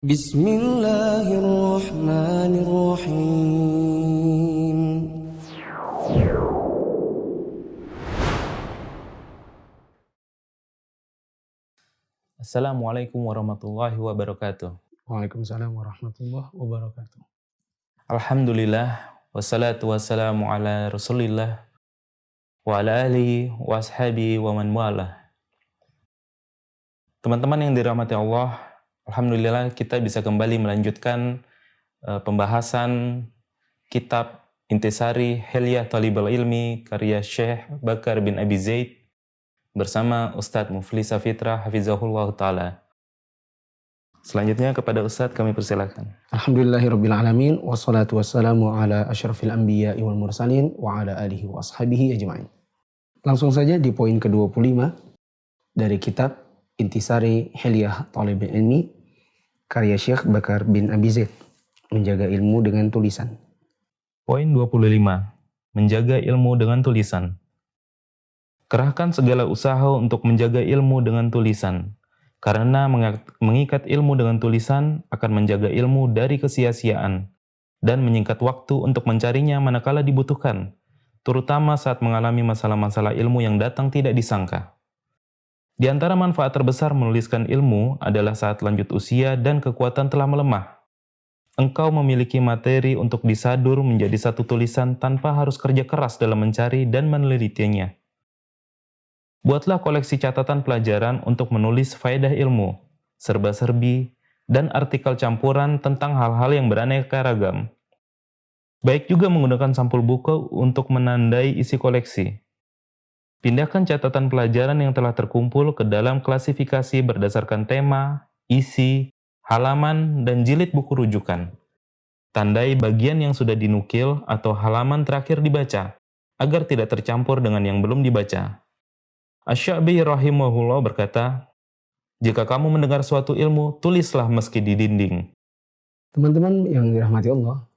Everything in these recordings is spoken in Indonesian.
Bismillahirrahmanirrahim. Assalamualaikum warahmatullahi wabarakatuh. Waalaikumsalam warahmatullahi wabarakatuh. Alhamdulillah, wassalatu wassalamu ala rasulillah, wa ala alihi wa ashabihi wa man walah. Teman-teman yang dirahmati Allah, alhamdulillah kita bisa kembali melanjutkan pembahasan kitab Intisari Hilyah Thalibul Ilmi karya Syekh Bakar bin Abi Zaid bersama Ustadz Muflis Safitra Hafizahullah Ta'ala. Selanjutnya kepada Ustadz kami persilakan. Alhamdulillahirrabbilalamin. Wassalatu wassalamu ala asyrafil anbiya wal mursalin wa ala alihi wa ashabihi ajma'in. Langsung saja di poin ke-25 dari kitab Intisari Hilyah Thalibul Ilmi karya Syekh Bakar bin Abi Zaid, menjaga ilmu dengan tulisan. Poin 25. Menjaga ilmu dengan tulisan. Kerahkan segala usaha untuk menjaga ilmu dengan tulisan, karena mengikat ilmu dengan tulisan akan menjaga ilmu dari kesia-siaan dan menyingkat waktu untuk mencarinya manakala dibutuhkan, terutama saat mengalami masalah-masalah ilmu yang datang tidak disangka. Di antara manfaat terbesar menuliskan ilmu adalah saat lanjut usia dan kekuatan telah melemah. Engkau memiliki materi untuk disadur menjadi satu tulisan tanpa harus kerja keras dalam mencari dan menelitinya. Buatlah koleksi catatan pelajaran untuk menulis faedah ilmu, serba-serbi, dan artikel campuran tentang hal-hal yang beraneka ragam. Baik juga menggunakan sampul buku untuk menandai isi koleksi. Pindahkan catatan pelajaran yang telah terkumpul ke dalam klasifikasi berdasarkan tema, isi, halaman, dan jilid buku rujukan. Tandai bagian yang sudah dinukil atau halaman terakhir dibaca, agar tidak tercampur dengan yang belum dibaca. Asy-Sya'bi rahimahullah berkata, jika kamu mendengar suatu ilmu, tulislah meski di dinding. Teman-teman yang dirahmati Allah,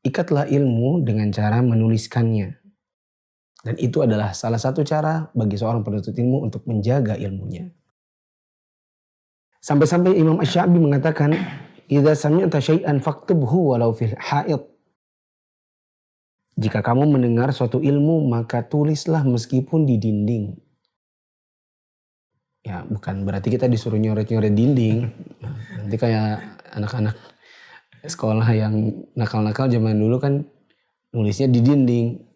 ikatlah ilmu dengan cara menuliskannya. Dan itu adalah salah satu cara bagi seorang penuntut ilmu untuk menjaga ilmunya. Sampai-sampai Imam Asy-Sya'bi mengatakan, "Idza sami'ta syai'an faktubhu walau fil ha'id." Jika kamu mendengar suatu ilmu, maka tulislah meskipun di dinding. Ya, bukan berarti kita disuruh nyoret-nyoret dinding. Nanti kayak anak-anak sekolah yang nakal-nakal zaman dulu kan nulisnya di dinding.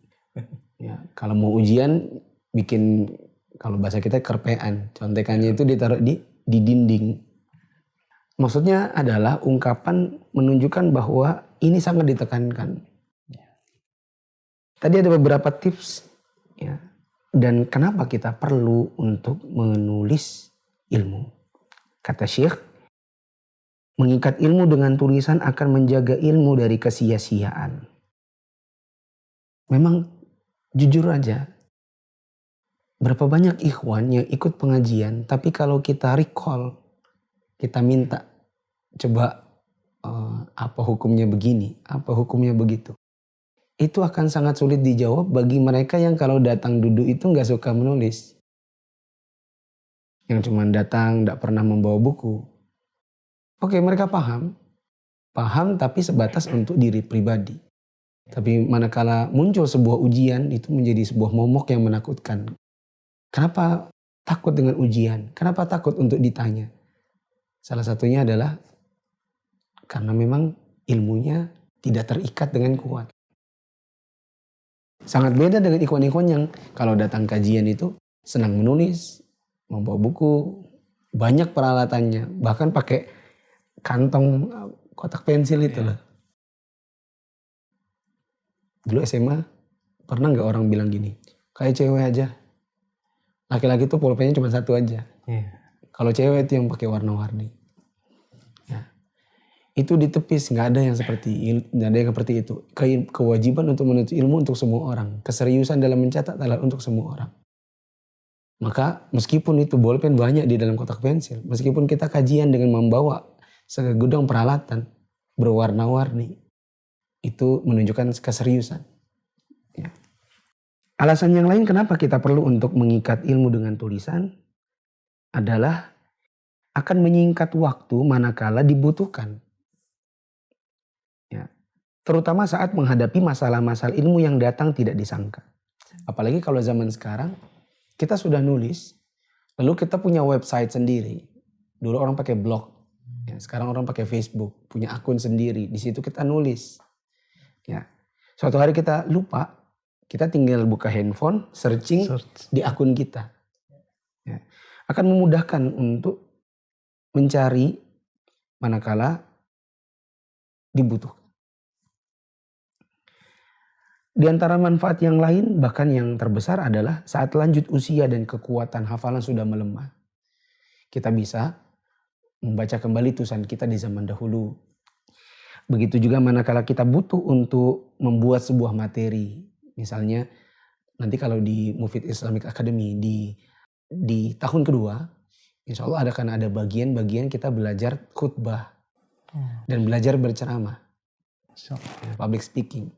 Ya, kalau mau ujian bikin, kalau bahasa kita kerpean, contekannya itu ditaruh di dinding. Maksudnya adalah ungkapan menunjukkan bahwa ini sangat ditekankan. Tadi ada beberapa tips, ya. Dan kenapa kita perlu untuk menulis ilmu? Kata Syekh, mengikat ilmu dengan tulisan akan menjaga ilmu dari kesia-siaan. Memang jujur aja, berapa banyak ikhwan yang ikut pengajian, tapi kalau kita recall, kita minta, coba apa hukumnya begini, apa hukumnya begitu. Itu akan sangat sulit dijawab bagi mereka yang kalau datang duduk itu nggak suka menulis. Yang cuma datang, nggak pernah membawa buku. Oke, mereka paham tapi sebatas untuk diri pribadi. Tapi manakala muncul sebuah ujian, itu menjadi sebuah momok yang menakutkan. Kenapa takut dengan ujian? Kenapa takut untuk ditanya? Salah satunya adalah karena memang ilmunya tidak terikat dengan kuat. Sangat beda dengan ikhwan-ikhwan yang kalau datang kajian itu senang menulis, membawa buku, banyak peralatannya, bahkan pakai kantong kotak pensil itu loh. Dulu SMA pernah nggak orang bilang gini, kayak cewek aja, laki-laki tuh pulpennya cuma satu aja. Kalau cewek itu yang pakai warna-warni. Ya. Itu ditepis, nggak ada yang seperti itu. Kewajiban untuk menuntut ilmu untuk semua orang, keseriusan dalam mencatat adalah untuk semua orang. Maka meskipun itu bolpen banyak di dalam kotak pensil, meskipun kita kajian dengan membawa segudang peralatan berwarna-warni, itu menunjukkan keseriusan. Ya. Alasan yang lain kenapa kita perlu untuk mengikat ilmu dengan tulisan adalah akan menyingkat waktu manakala dibutuhkan. Ya. Terutama saat menghadapi masalah-masalah ilmu yang datang tidak disangka. Apalagi kalau zaman sekarang kita sudah nulis, lalu kita punya website sendiri. Dulu orang pakai blog, ya, sekarang orang pakai Facebook, punya akun sendiri. Di situ kita nulis. Ya. Suatu hari kita lupa, kita tinggal buka handphone, searching di akun kita. Ya. Akan memudahkan untuk mencari manakala dibutuhkan. Di antara manfaat yang lain, bahkan yang terbesar adalah saat lanjut usia dan kekuatan hafalan sudah melemah. Kita bisa membaca kembali tulisan kita di zaman dahulu. Begitu juga manakala kita butuh untuk membuat sebuah materi. Misalnya nanti kalau di Mufid Islamic Academy di tahun kedua, insya Allah akan ada bagian-bagian kita belajar khutbah dan belajar berceramah, public speaking.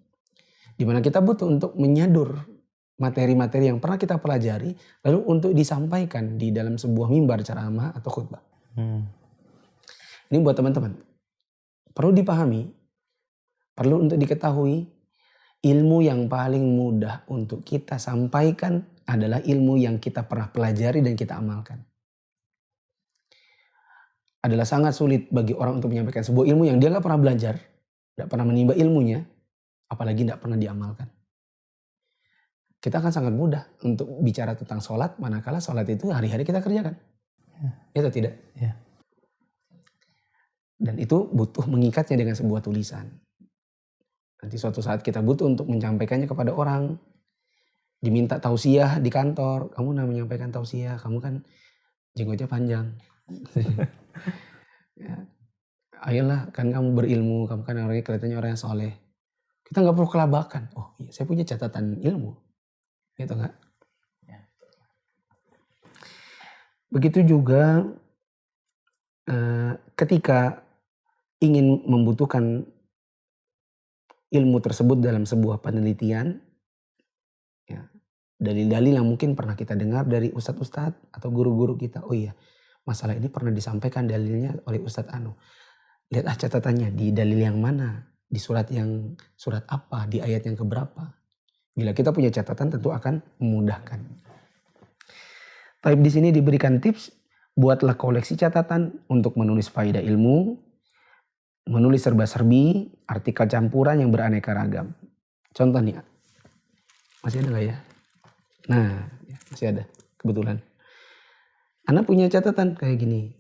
Di mana kita butuh untuk menyadur materi-materi yang pernah kita pelajari, lalu untuk disampaikan di dalam sebuah mimbar ceramah atau khutbah. Ini buat teman-teman. Perlu dipahami, perlu untuk diketahui, ilmu yang paling mudah untuk kita sampaikan adalah ilmu yang kita pernah pelajari dan kita amalkan. Adalah sangat sulit bagi orang untuk menyampaikan sebuah ilmu yang dia gak pernah belajar, gak pernah menimba ilmunya, apalagi tidak pernah diamalkan. Kita akan sangat mudah untuk bicara tentang sholat, manakala sholat itu hari-hari kita kerjakan. Ya atau tidak? Ya. Dan itu butuh mengikatnya dengan sebuah tulisan. Nanti suatu saat kita butuh untuk menyampaikannya kepada orang. Diminta tausiah di kantor. Kamu menyampaikan tausiah, kamu kan jenggotnya panjang. Ya. Ayolah, kan kamu berilmu, kamu kan orangnya kelihatannya orang yang soleh. Kita nggak perlu kelabakan. Oh iya, saya punya catatan ilmu. Gitu nggak? Ya. Begitu juga ketika ingin membutuhkan ilmu tersebut dalam sebuah penelitian, ya, dalil-dalil yang mungkin pernah kita dengar dari ustadz-ustadz atau guru-guru kita. Oh iya, masalah ini pernah disampaikan dalilnya oleh Ustadz Anu. Lihatlah catatannya di dalil yang mana, di surat apa, di ayat yang keberapa. Bila kita punya catatan tentu akan memudahkan. Tapi di sini diberikan tips, buatlah koleksi catatan untuk menulis faedah ilmu, menulis serba-serbi, artikel campuran yang beraneka ragam. Contoh nih, masih ada nggak ya? Nah, masih ada, kebetulan. Anda punya catatan kayak gini.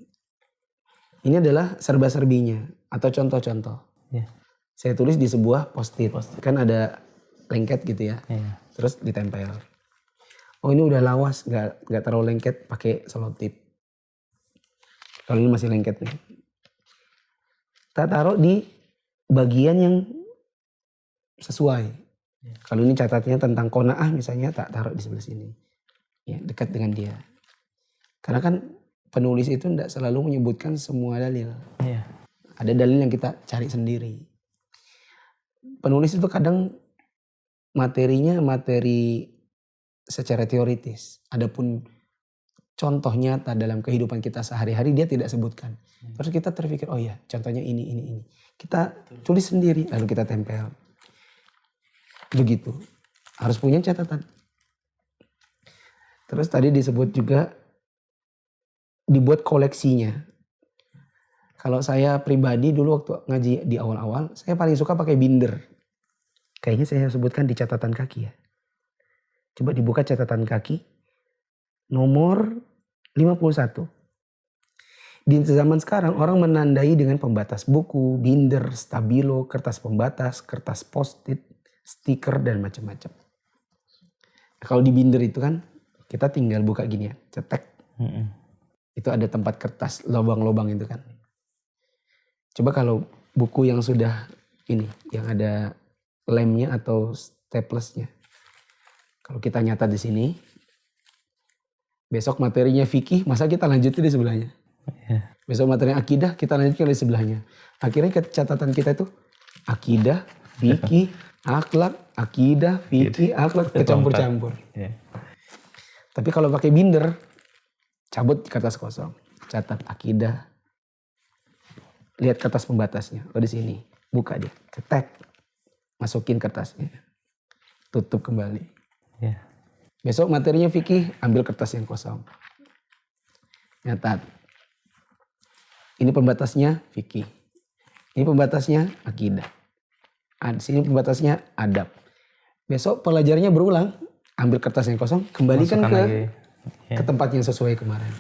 Ini adalah serba-serbinya atau contoh-contoh. Ya. Saya tulis di sebuah post-it. Kan ada lengket gitu ya. Ya. Terus ditempel. Oh ini udah lawas, nggak terlalu lengket, pakai selotip. Kalau ini masih lengket nih. Kita taruh di bagian yang sesuai. Ya. Kalau ini catatnya tentang qanaah misalnya, tak taruh di sebelah sini. Ya, dekat dengan dia. Karena kan penulis itu tidak selalu menyebutkan semua dalil. Ya. Ada dalil yang kita cari sendiri. Penulis itu kadang materinya materi secara teoritis. Adapun contoh nyata dalam kehidupan kita sehari-hari dia tidak sebutkan. Terus kita terpikir, oh iya contohnya ini. Kita tulis sendiri lalu kita tempel. Begitu. Harus punya catatan. Terus tadi disebut juga dibuat koleksinya. Kalau saya pribadi dulu waktu ngaji di awal-awal, saya paling suka pakai binder. Kayaknya saya sebutkan di catatan kaki ya. Coba dibuka catatan kaki. Nomor 51. Di zaman sekarang orang menandai dengan pembatas buku, binder, stabilo, kertas pembatas, kertas post-it, stiker dan macam-macam. Kalau di binder itu kan kita tinggal buka gini ya, cetek. Itu ada tempat kertas, lubang-lubang itu kan. Coba kalau buku yang sudah ini, yang ada lemnya atau staplesnya. Kalau kita nyata di sini, besok materinya fikih, masa kita lanjutin di sebelahnya. Ya. Besok materinya akidah, kita lanjutkan di sebelahnya. Akhirnya catatan kita itu akidah, fikih, akhlak, akidah, fikih, akhlak, kecampur-campur. Ya. Tapi kalau pakai binder, cabut di kertas kosong. catat akidah. Lihat kertas pembatasnya. Oh di sini. Buka dia. Cetek. Masukin kertasnya. Tutup kembali. Ya. Besok materinya fikih, ambil kertas yang kosong. Nyatat. Ini pembatasnya fikih. Ini pembatasnya akidah. Di sini pembatasnya adab. Besok pelajarannya berulang. Ambil kertas yang kosong, kembalikan ke tempat yang sesuai kemarin.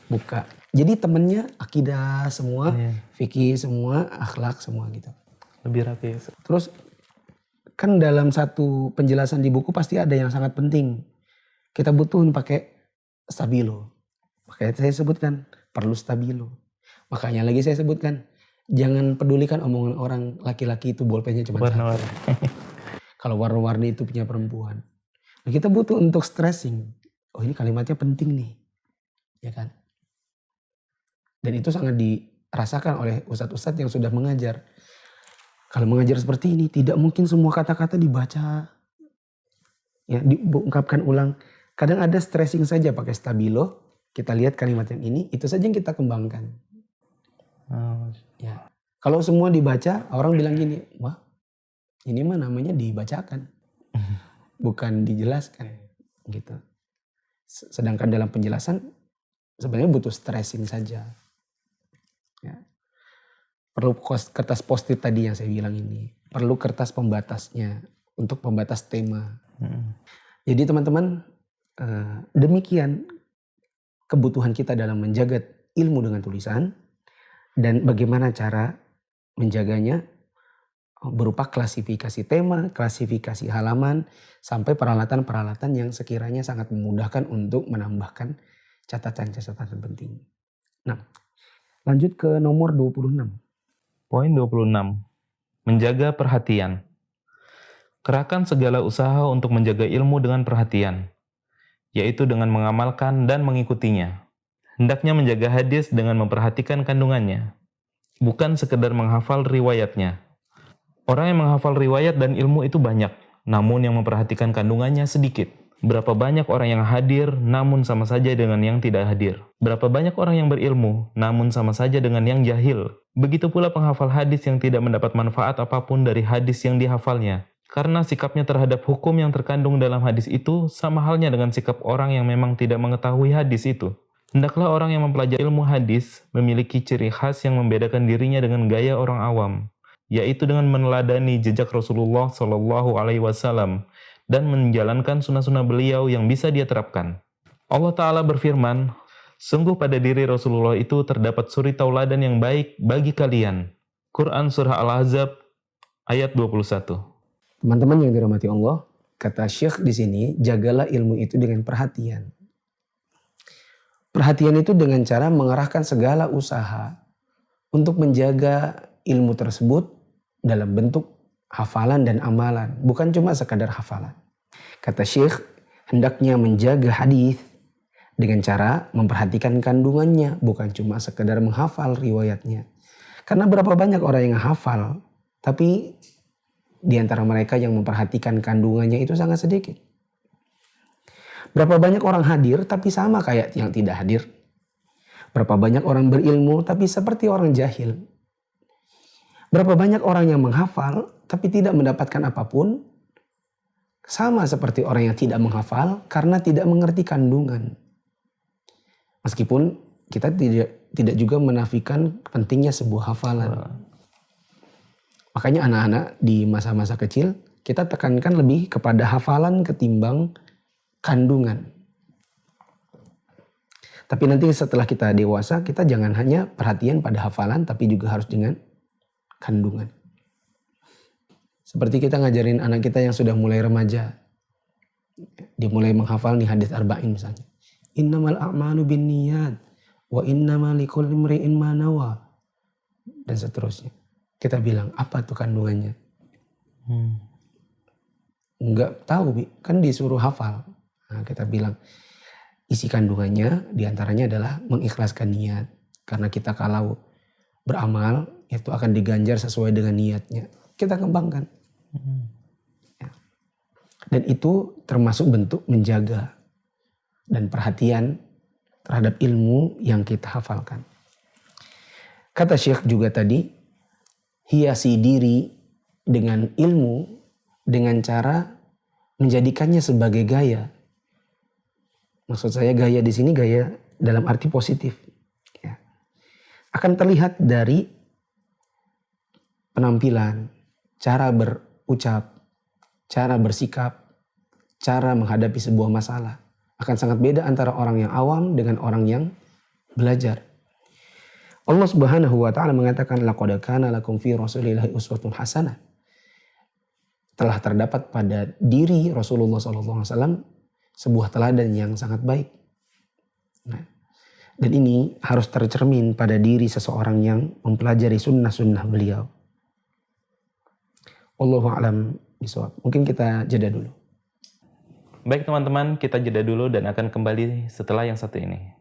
Buka. Jadi temennya akidah semua, fikih semua, akhlak semua gitu. Lebih rapi. Terus kan dalam satu penjelasan di buku pasti ada yang sangat penting. Kita butuh pakai stabilo. Makanya saya sebutkan perlu stabilo. Makanya lagi saya sebutkan jangan pedulikan omongan orang laki-laki itu bolpennya cuma satu. Kalau warna-warni itu punya perempuan. Nah, kita butuh untuk stressing. Oh ini kalimatnya penting nih. Ya kan? Dan itu sangat dirasakan oleh ustadz-ustadz yang sudah mengajar. Kalau mengajar seperti ini tidak mungkin semua kata-kata dibaca. Ya, diungkapkan ulang. Kadang ada stressing saja pakai stabilo. Kita lihat kalimat yang ini, itu saja yang kita kembangkan. Ya. Kalau semua dibaca, orang bilang gini, wah ini mah namanya dibacakan. Bukan dijelaskan gitu. Sedangkan dalam penjelasan sebenarnya butuh stressing saja. Ya. Perlu kertas post-it tadi yang saya bilang ini. Perlu kertas pembatasnya untuk pembatas tema. Jadi teman-teman demikian kebutuhan kita dalam menjaga ilmu dengan tulisan dan bagaimana cara menjaganya berupa klasifikasi tema, klasifikasi halaman, sampai peralatan-peralatan yang sekiranya sangat memudahkan untuk menambahkan catatan-catatan penting. Nah, lanjut ke nomor 26. Poin 26. Menjaga perhatian. Kerahkan segala usaha untuk menjaga ilmu dengan perhatian, yaitu dengan mengamalkan dan mengikutinya. Hendaknya menjaga hadis dengan memperhatikan kandungannya, bukan sekedar menghafal riwayatnya. Orang yang menghafal riwayat dan ilmu itu banyak, namun yang memperhatikan kandungannya sedikit. Berapa banyak orang yang hadir, namun sama saja dengan yang tidak hadir. Berapa banyak orang yang berilmu, namun sama saja dengan yang jahil. Begitu pula penghafal hadis yang tidak mendapat manfaat apapun dari hadis yang dihafalnya. Karena sikapnya terhadap hukum yang terkandung dalam hadis itu sama halnya dengan sikap orang yang memang tidak mengetahui hadis itu. Hendaklah orang yang mempelajari ilmu hadis memiliki ciri khas yang membedakan dirinya dengan gaya orang awam, yaitu dengan meneladani jejak Rasulullah Shallallahu Alaihi Wasallam dan menjalankan sunnah-sunnah beliau yang bisa dia terapkan. Allah Ta'ala berfirman, sungguh pada diri Rasulullah itu terdapat suri tauladan yang baik bagi kalian. Quran Surah Al-Ahzab ayat 21. Teman-teman yang dirahmati Allah, kata Syekh di sini, jagalah ilmu itu dengan perhatian. Perhatian itu dengan cara mengerahkan segala usaha untuk menjaga ilmu tersebut dalam bentuk hafalan dan amalan, bukan cuma sekadar hafalan. Kata Syekh, hendaknya menjaga hadis dengan cara memperhatikan kandungannya, bukan cuma sekadar menghafal riwayatnya. Karena berapa banyak orang yang hafal, tapi di antara mereka yang memperhatikan kandungannya itu sangat sedikit. Berapa banyak orang hadir tapi sama kayak yang tidak hadir. Berapa banyak orang berilmu tapi seperti orang jahil. Berapa banyak orang yang menghafal tapi tidak mendapatkan apapun. Sama seperti orang yang tidak menghafal karena tidak mengerti kandungan. Meskipun kita tidak juga menafikan pentingnya sebuah hafalan. Makanya anak-anak di masa-masa kecil kita tekankan lebih kepada hafalan ketimbang kandungan. Tapi nanti setelah kita dewasa, kita jangan hanya perhatian pada hafalan, tapi juga harus dengan kandungan. Seperti kita ngajarin anak kita yang sudah mulai remaja. Dia mulai menghafal nih hadis arba'in misalnya. Innamal a'malu binniyat wa innamal likulli imri'in ma nawa. Dan seterusnya. Kita bilang, apa tuh kandungannya? Enggak tahu, kan disuruh hafal. Nah, kita bilang isi kandungannya diantaranya adalah mengikhlaskan niat. Karena kita kalau beramal itu akan diganjar sesuai dengan niatnya. Kita kembangkan. Ya. Dan itu termasuk bentuk menjaga dan perhatian terhadap ilmu yang kita hafalkan. Kata Syekh juga tadi, hiasi diri dengan ilmu dengan cara menjadikannya sebagai gaya. Maksud saya gaya di sini gaya dalam arti positif. Ya. Akan terlihat dari penampilan, cara berucap, cara bersikap, cara menghadapi sebuah masalah. Akan sangat beda antara orang yang awam dengan orang yang belajar. Allah Subhanahu wa taala mengatakan laqad kana lakum fi Rasulillahi uswatun hasanah. Telah terdapat pada diri Rasulullah SAW sebuah teladan yang sangat baik. Nah, dan ini harus tercermin pada diri seseorang yang mempelajari sunnah-sunnah beliau. Wallahu a'lam bishawab. Mungkin kita jeda dulu. Baik teman-teman, kita jeda dulu dan akan kembali setelah yang satu ini.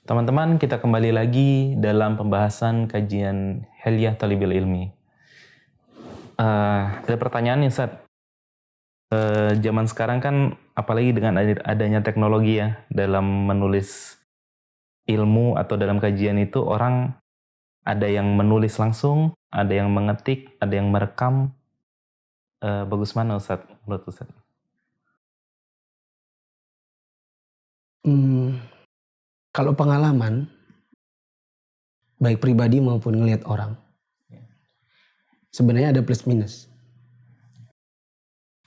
Teman-teman, kita kembali lagi dalam pembahasan kajian Hilyah Thalibil Ilmi. Ada pertanyaan nih, Ustaz. Zaman sekarang kan, apalagi dengan adanya teknologi ya, dalam menulis ilmu atau dalam kajian itu orang ada yang menulis langsung, ada yang mengetik, ada yang merekam. Bagus mana, Ustaz? Menurut Ustaz? Kalau pengalaman, baik pribadi maupun ngelihat orang, sebenarnya ada plus minus.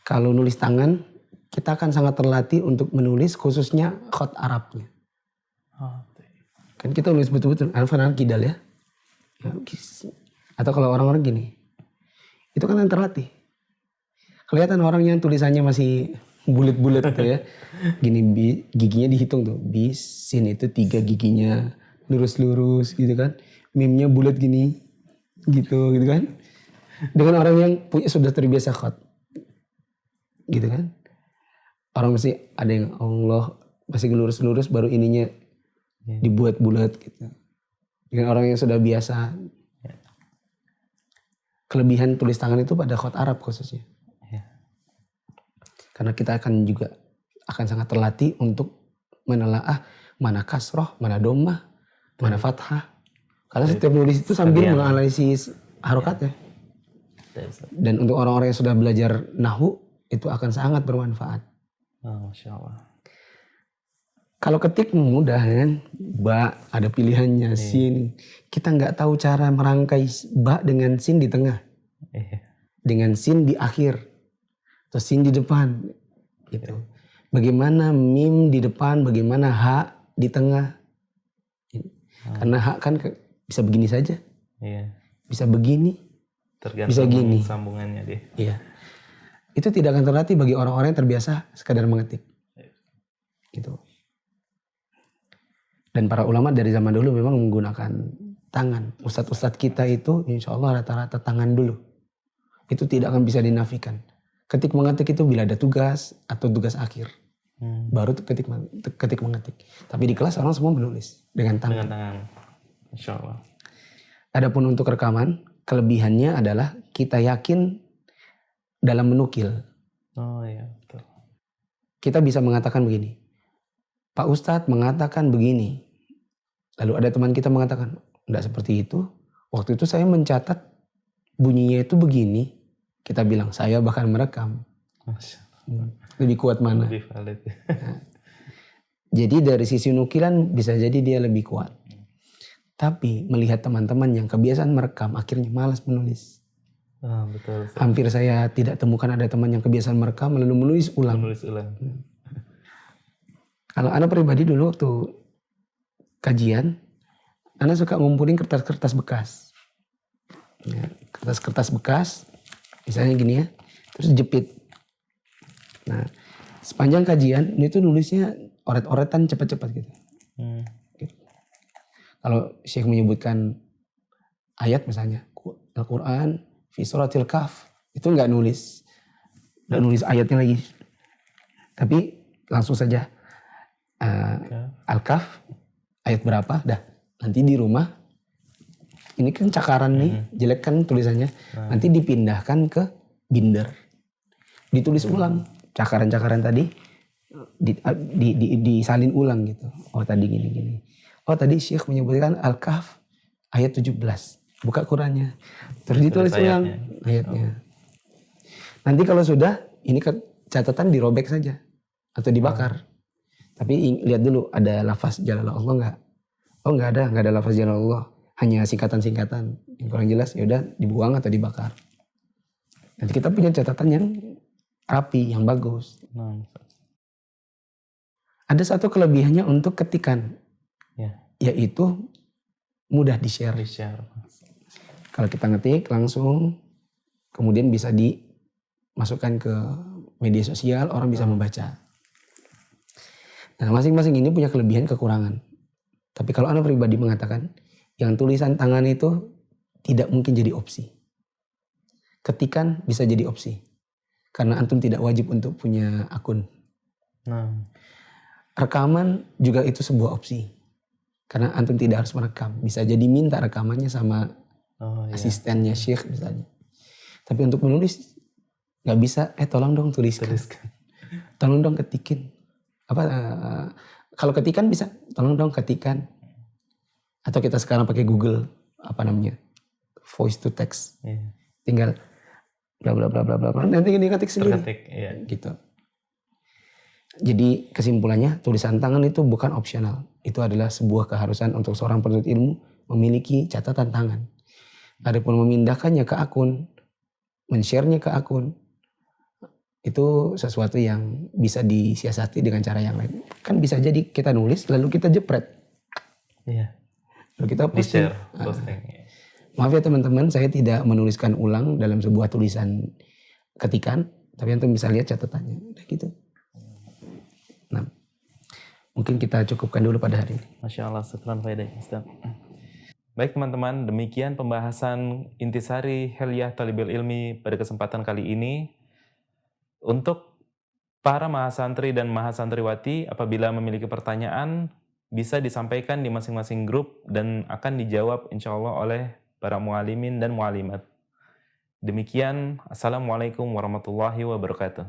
Kalau nulis tangan, kita akan sangat terlatih untuk menulis khususnya khot Arabnya. Kan kita nulis betul-betul, Al-Fanan Kidal ya. Atau kalau orang-orang gini, itu kan yang terlatih. Kelihatan orang yang tulisannya masih bulat-bulat gitu ya. Gini giginya dihitung tuh. Bis, sin itu 3 giginya lurus-lurus gitu kan. Mimnya bulat gini. Gitu kan. Dengan orang yang sudah terbiasa khat. Gitu kan. Orang masih ada yang Allah masih lurus-lurus baru ininya dibuat bulat gitu. Dengan orang yang sudah biasa. Kelebihan tulis tangan itu pada khat Arab khususnya. Karena kita akan sangat terlatih untuk menelaah mana kasroh, mana domah, mana fathah. Karena setiap nulis itu sambil menganalisis harokatnya. Dan untuk orang-orang yang sudah belajar nahwu itu akan sangat bermanfaat. Masya Allah. Kalau ketik mudah kan, ba ada pilihannya, sin. Kita nggak tahu cara merangkai ba dengan sin di tengah, dengan sin di akhir, atau sin di depan, gitu. Bagaimana mim di depan, bagaimana ha di tengah. Karena ha kan bisa begini saja, bisa begini, tergantung bisa gini. Sambungannya deh. Iya. Itu tidak akan terlatih bagi orang-orang yang terbiasa sekadar mengetik. Gitu. Dan para ulama dari zaman dulu memang menggunakan tangan. Ustadz-ustadz kita itu insya Allah rata-rata tangan dulu. Itu tidak akan bisa dinafikan. Ketik mengetik itu bila ada tugas atau tugas akhir. Baru ketik mengetik. Tapi di kelas orang semua menulis dengan tangan. Dengan tangan. Insya Allah. Adapun untuk rekaman, kelebihannya adalah kita yakin dalam menukil. Oh iya, betul. Kita bisa mengatakan begini. Pak Ustadz mengatakan begini. Lalu ada teman kita mengatakan, enggak seperti itu. Waktu itu saya mencatat bunyinya itu begini. Kita bilang, saya bahkan merekam. Lebih kuat mana? Lebih valid. Nah, jadi dari sisi nukilan bisa jadi dia lebih kuat. Tapi melihat teman-teman yang kebiasaan merekam, akhirnya malas menulis. Betul. Hampir saya tidak temukan ada teman yang kebiasaan merekam lalu menulis ulang. Kalau Ana pribadi dulu waktu kajian, Ana suka ngumpulin kertas-kertas bekas. Ya, kertas-kertas bekas, misalnya gini ya, terus jepit. Nah, sepanjang kajian ini tuh nulisnya oret-oretan cepat-cepat gitu. Gitu. Kalau Syekh menyebutkan ayat misalnya, Al-Quran, fi suratil Kahf, itu nggak nulis ayatnya lagi. Tapi langsung saja, Al-Kahf, ayat berapa, dah. Nanti di rumah, ini kan cakaran nih, jelek kan tulisannya. Nanti dipindahkan ke binder. Ditulis ulang, cakaran-cakaran tadi, disalin ulang gitu. Oh tadi gini-gini. Oh tadi Syekh menyebutkan Al-Kahf, ayat 17. Buka Qurannya. Terus ditulis ulang ayatnya. Nanti kalau sudah, ini catatan dirobek saja. Atau dibakar. Tapi lihat dulu, ada lafaz Jalalah Allah enggak? Oh enggak ada lafaz Jalalah Allah. Hanya singkatan-singkatan. Yang kurang jelas ya udah dibuang atau dibakar. Nanti kita punya catatan yang rapi, yang bagus. Ada satu kelebihannya untuk ketikan. Yaitu mudah di-share. Kalau kita ngetik langsung, kemudian bisa dimasukkan ke media sosial, orang bisa membaca. Nah, masing-masing ini punya kelebihan kekurangan. Tapi kalau Ana pribadi mengatakan, yang tulisan tangan itu tidak mungkin jadi opsi. Ketikan bisa jadi opsi. Karena antum tidak wajib untuk punya akun. Rekaman juga itu sebuah opsi. Karena antum tidak harus merekam. Bisa jadi minta rekamannya sama asistennya Syekh misalnya. Tapi untuk menulis nggak bisa. Tolong dong tuliskan. Tolong dong ketikin. Kalau ketikan bisa. Tolong dong ketikan. Atau kita sekarang pakai Google voice to text. Tinggal bla bla bla bla bla. Nanti ini ketik sendiri. Gitu. Jadi kesimpulannya tulisan tangan itu bukan opsional. Itu adalah sebuah keharusan untuk seorang penuntut ilmu memiliki catatan tangan. Adapun memindahkannya ke akun, men-share-nya ke akun, itu sesuatu yang bisa disiasati dengan cara yang lain. Kan bisa jadi kita nulis lalu kita jepret. Lalu kita posting. Maaf ya teman-teman, saya tidak menuliskan ulang dalam sebuah tulisan ketikan, tapi antum bisa lihat catatannya. Udah gitu. Nah, mungkin kita cukupkan dulu pada hari ini. Masya Allah, syukran faedah Ustaz. Baik teman-teman, demikian pembahasan intisari Hilyah Thalibul Ilmi pada kesempatan kali ini. Untuk para mahasantri dan mahasantriwati, apabila memiliki pertanyaan, bisa disampaikan di masing-masing grup dan akan dijawab insya Allah oleh para mualimin dan mualimat. Demikian, Assalamualaikum warahmatullahi wabarakatuh.